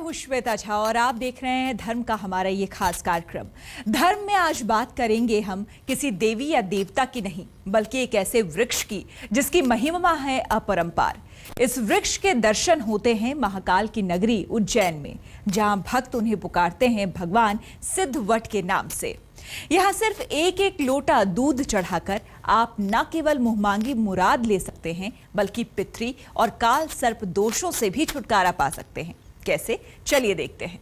हूँ श्वेता झा और आप देख रहे हैं धर्म का हमारा ये खास कार्यक्रम। धर्म में आज बात करेंगे हम किसी देवी या देवता की नहीं, बल्कि एक ऐसे वृक्ष की जिसकी महिमा है अपरंपार। इस वृक्ष के दर्शन होते हैं महाकाल की नगरी उज्जैन में, जहां भक्त उन्हें पुकारते हैं भगवान सिद्धवट के नाम से। यहाँ सिर्फ एक एक लोटा दूध चढ़ाकर आप न केवल मुहमांगी मुराद ले सकते हैं, बल्कि पितरी और काल सर्प दोषों से भी छुटकारा पा सकते हैं। कैसे, चलिए देखते हैं।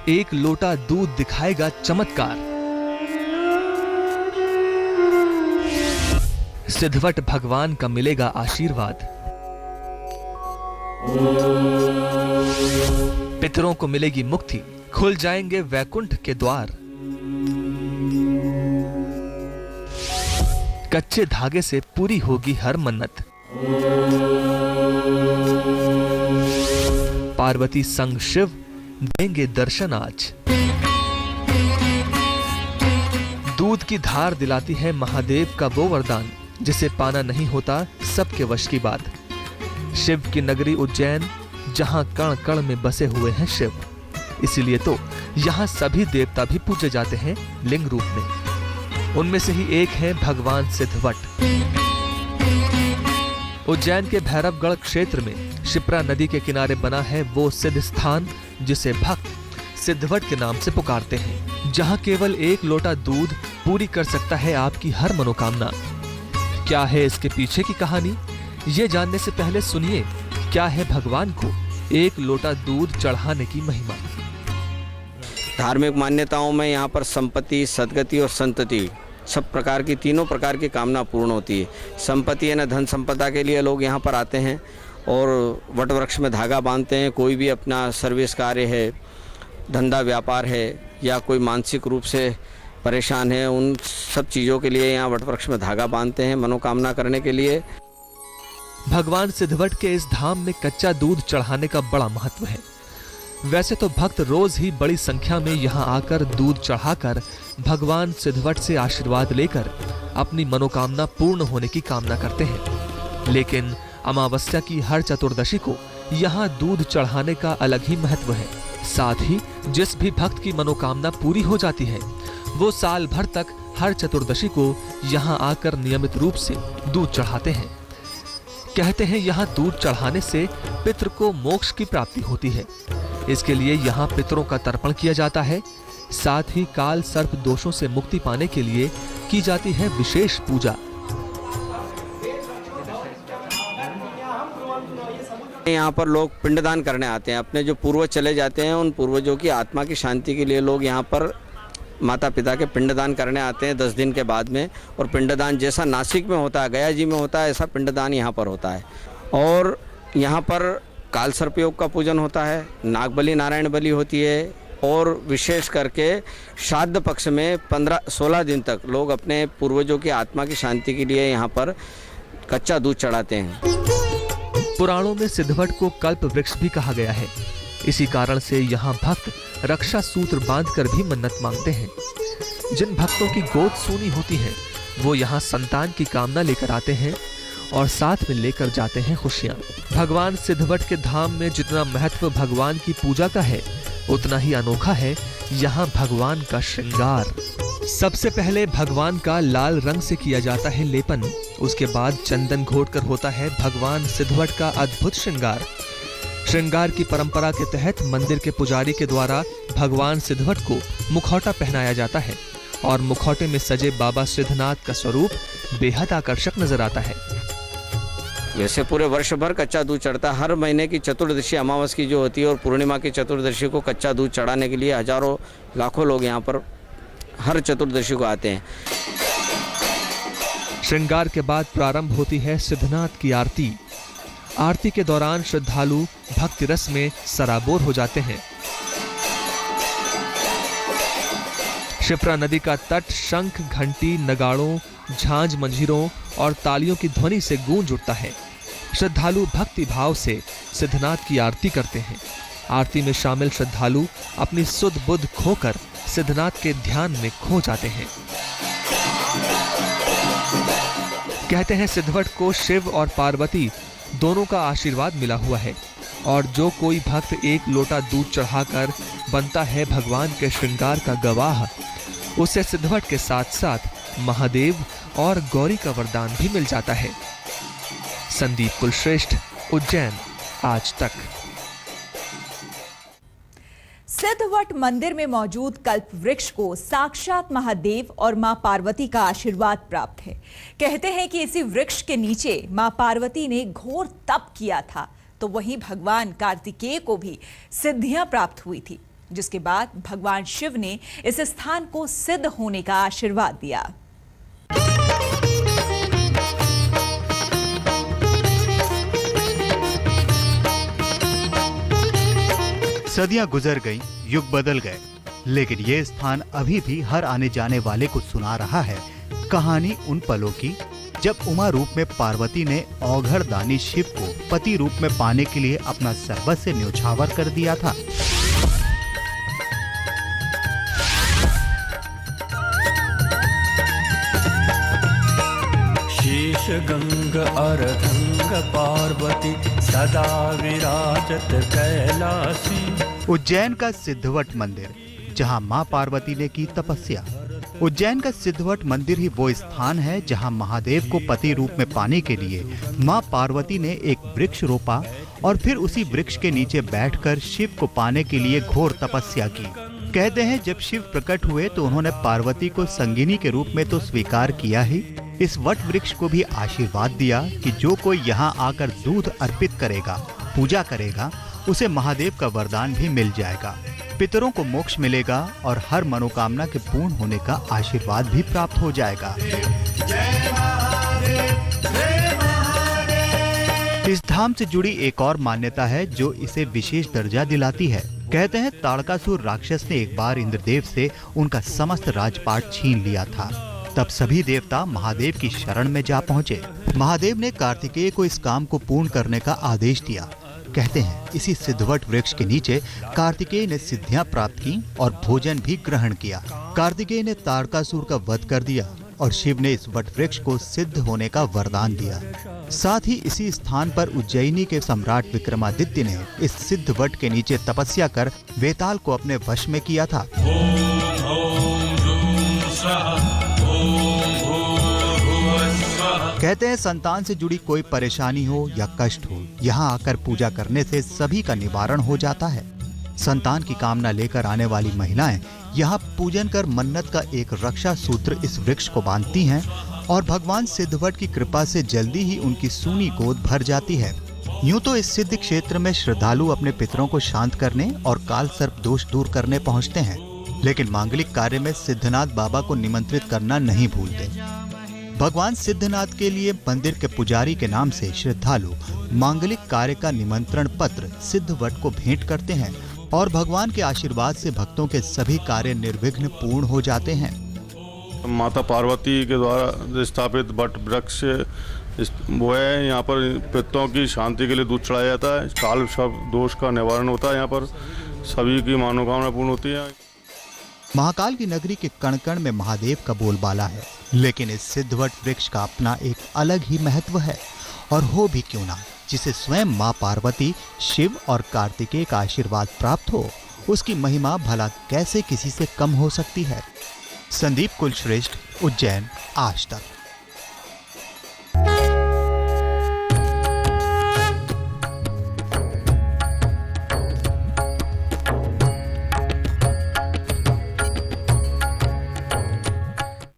एक लोटा दूध दिखाएगा चमत्कार। सिद्धवट भगवान का मिलेगा आशीर्वाद। पितरों को मिलेगी मुक्ति, खुल जाएंगे वैकुंठ के द्वार। कच्चे धागे से पूरी होगी हर मन्नत। पार्वती संग शिव देंगे दर्शन आज। दूध की धार दिलाती है महादेव का वो वरदान, जिसे पाना नहीं होता सबके वश की बात। शिव की नगरी उज्जैन, जहां कण कण में बसे हुए हैं शिव, इसीलिए तो यहाँ सभी देवता भी पूजे जाते हैं लिंग रूप में। उनमें से ही एक है भगवान सिद्धवट। उज्जैन के भैरवगढ़ क्षेत्र में शिप्रा नदी के किनारे बना है वो सिद्ध स्थान, जिसे भक्त सिद्धवट के नाम से पुकारते हैं, जहां केवल एक लोटा दूध पूरी कर सकता है आपकी हर मनोकामना। क्या है इसके पीछे की कहानी, ये जानने से पहले सुनिए क्या है भगवान को एक लोटा दूध चढ़ाने की महिमा। धार्मिक मान्यताओं में यहाँ पर संपत्ति, सद्गति और संतति, सब प्रकार की, तीनों प्रकार की कामना पूर्ण होती है। संपत्ति है ना, धन संपदा के लिए लोग यहाँ पर आते हैं और वट वृक्ष में धागा बांधते हैं। कोई भी अपना सर्विस कार्य है, धंधा व्यापार है, या कोई मानसिक रूप से परेशान है, उन सब चीज़ों के लिए यहाँ वट वृक्ष में धागा बांधते हैं मनोकामना करने के लिए। भगवान सिद्धवट के इस धाम में कच्चा दूध चढ़ाने का बड़ा महत्व है। वैसे तो भक्त रोज ही बड़ी संख्या में यहाँ आकर दूध चढ़ाकर भगवान सिद्धवट से आशीर्वाद लेकर अपनी मनोकामना पूर्ण होने की कामना करते हैं, लेकिन अमावस्या की हर चतुर्दशी को यहाँ दूध चढ़ाने का अलग ही महत्व है। साथ ही जिस भी भक्त की मनोकामना पूरी हो जाती है, वो साल भर तक हर चतुर्दशी को यहाँ आकर नियमित रूप से दूध चढ़ाते हैं। कहते हैं यहाँ दूध चढ़ाने से पितृ को मोक्ष की प्राप्ति होती है। इसके लिए यहाँ पितरों का तर्पण किया जाता है। साथ ही काल सर्प दोषों से मुक्ति पाने के लिए की जाती है विशेष पूजा। यहाँ पर लोग पिंडदान करने आते हैं। अपने जो पूर्वज चले जाते हैं, उन पूर्वजों की आत्मा की शांति के लिए लोग यहाँ पर माता पिता के पिंडदान करने आते हैं 10 दिन के बाद में। और पिंडदान जैसा नासिक में होता है, गया जी में होता है, ऐसा पिंडदान यहाँ पर होता है। और यहाँ पर काल सर्प योग का पूजन होता है, नाग बलि, नारायण बलि होती है। और विशेष करके श्राद्ध पक्ष में 15-16 दिन तक लोग अपने पूर्वजों की आत्मा की शांति के लिए यहाँ पर कच्चा दूध चढ़ाते हैं। पुराणों में सिद्धवट को कल्प वृक्ष भी कहा गया है। इसी कारण से यहाँ भक्त रक्षा सूत्र बांधकर भी मन्नत मांगते हैं। जिन भक्तों की गोद सूनी होती है, वो यहाँ संतान की कामना लेकर आते हैं और साथ में लेकर जाते हैं खुशियाँ। भगवान सिद्धवट के धाम में जितना महत्व भगवान की पूजा का है, उतना ही अनोखा है यहाँ भगवान का श्रृंगार। सबसे पहले भगवान का लाल रंग से किया जाता है लेपन। उसके बाद चंदन घोटकर होता है भगवान सिद्धवट का अद्भुत श्रृंगार। श्रृंगार की परंपरा के तहत मंदिर के पुजारी के द्वारा भगवान सिद्धवट को मुखौटा पहनाया जाता है और मुखौटे में सजे बाबा सिद्धनाथ का स्वरूप बेहद आकर्षक नजर आता है। वैसे पूरे वर्ष भर कच्चा दूध चढ़ता है। हर महीने की चतुर्दशी अमावस की जो होती है और पूर्णिमा की चतुर्दशी को कच्चा दूध चढ़ाने के लिए हजारों लाखों लोग यहाँ पर हर चतुर्दशी को आते हैं। श्रृंगार के बाद प्रारंभ होती है सिद्धनाथ की आरती। आरती के दौरान श्रद्धालु भक्ति रस में सराबोर हो जाते हैं। शिप्रा नदी का तट शंख, घंटी, नगाड़ों, झांझ, मंजीरों और तालियों की ध्वनि से गूंज उठता है। श्रद्धालु भक्ति भाव से सिद्धनाथ की आरती करते हैं। आरती में शामिल श्रद्धालु अपनी सुध बुध खोकर सिद्धनाथ के ध्यान में खो जाते हैं। कहते हैं सिद्धवट को शिव और पार्वती दोनों का आशीर्वाद मिला हुआ है और जो कोई भक्त एक लोटा दूध चढ़ाकर बनता है भगवान के श्रृंगार का गवाह, उसे सिद्धवट के साथ साथ महादेव और गौरी का वरदान भी मिल जाता है। संदीप कुलश्रेष्ठ, उज्जैन, आज तक। सिद्धवट मंदिर में मौजूद कल्प वृक्ष को साक्षात महादेव और मां पार्वती का आशीर्वाद प्राप्त है। कहते हैं कि इसी वृक्ष के नीचे मां पार्वती ने घोर तप किया था, तो वहीं भगवान कार्तिकेय को भी सिद्धियां प्राप्त हुई थी, जिसके बाद भगवान शिव ने इस स्थान को सिद्ध होने का आशीर्वाद दिया। सदियां गुजर गईं, युग बदल गए, लेकिन ये स्थान अभी भी हर आने जाने वाले को सुना रहा है कहानी उन पलों की जब उमा रूप में पार्वती ने औघड़ दानी शिव को पति रूप में पाने के लिए अपना सर्वस्व न्योछावर कर दिया था। शेष गंग अर्धंग पार्वती सदा विराजत कैलासी। उज्जैन का सिद्धवट मंदिर, जहां मां पार्वती ने की तपस्या। उज्जैन का सिद्धवट मंदिर ही वो स्थान है जहां महादेव को पति रूप में पाने के लिए मां पार्वती ने एक वृक्ष रोपा और फिर उसी वृक्ष के नीचे बैठकर शिव को पाने के लिए घोर तपस्या की। कहते हैं जब शिव प्रकट हुए तो उन्होंने पार्वती को संगिनी के रूप में तो स्वीकार किया ही, इस वट वृक्ष को भी आशीर्वाद दिया कि जो कोई यहाँ आकर दूध अर्पित करेगा, पूजा करेगा, उसे महादेव का वरदान भी मिल जाएगा, पितरों को मोक्ष मिलेगा और हर मनोकामना के पूर्ण होने का आशीर्वाद भी प्राप्त हो जाएगा। इस धाम से जुड़ी एक और मान्यता है जो इसे विशेष दर्जा दिलाती है। कहते हैं ताड़कासुर राक्षस ने एक बार इंद्रदेव से उनका समस्त राजपाट छीन लिया था। तब सभी देवता महादेव की शरण में जा पहुंचे। महादेव ने कार्तिकेय को इस काम को पूर्ण करने का आदेश दिया। कहते हैं इसी सिद्धवट वृक्ष के नीचे कार्तिकेय ने सिद्धियां प्राप्त की और भोजन भी ग्रहण किया। कार्तिकेय ने ताड़कासुर का वध कर दिया और शिव ने इस वट वृक्ष को सिद्ध होने का वरदान दिया। साथ ही इसी स्थान पर उज्जैनी के सम्राट विक्रमादित्य ने इस सिद्ध वट के नीचे तपस्या कर वेताल को अपने वश में किया था। कहते हैं संतान से जुड़ी कोई परेशानी हो या कष्ट हो, यहाँ आकर पूजा करने से सभी का निवारण हो जाता है। संतान की कामना लेकर आने वाली महिलाएं यहाँ पूजन कर मन्नत का एक रक्षा सूत्र इस वृक्ष को बांधती हैं और भगवान सिद्धवट की कृपा से जल्दी ही उनकी सूनी गोद भर जाती है। यूं तो इस सिद्ध क्षेत्र में श्रद्धालु अपने पितरों को शांत करने और काल सर्प दोष दूर करने पहुँचते हैं, लेकिन मांगलिक कार्य में सिद्धनाथ बाबा को निमंत्रित करना नहीं भूलते। भगवान सिद्धनाथ के लिए मंदिर के पुजारी के नाम से श्रद्धालु मांगलिक कार्य का निमंत्रण पत्र सिद्धवट को भेंट करते हैं और भगवान के आशीर्वाद से भक्तों के सभी कार्य निर्विघ्न पूर्ण हो जाते हैं। माता पार्वती के द्वारा स्थापित वट वृक्ष वो है। यहाँ पर पितरों की शांति के लिए दूध चढ़ाया जाता है। काल सर्प दोष का निवारण होता है। यहाँ पर सभी की मनोकामना पूर्ण होती है। महाकाल की नगरी के कण कण में महादेव का बोलबाला है, लेकिन इस सिद्धवट वृक्ष का अपना एक अलग ही महत्व है। और हो भी क्यों ना, जिसे स्वयं मां पार्वती, शिव और कार्तिकेय का आशीर्वाद प्राप्त हो, उसकी महिमा भला कैसे किसी से कम हो सकती है। संदीप कुलश्रेष्ठ, उज्जैन, आज तक।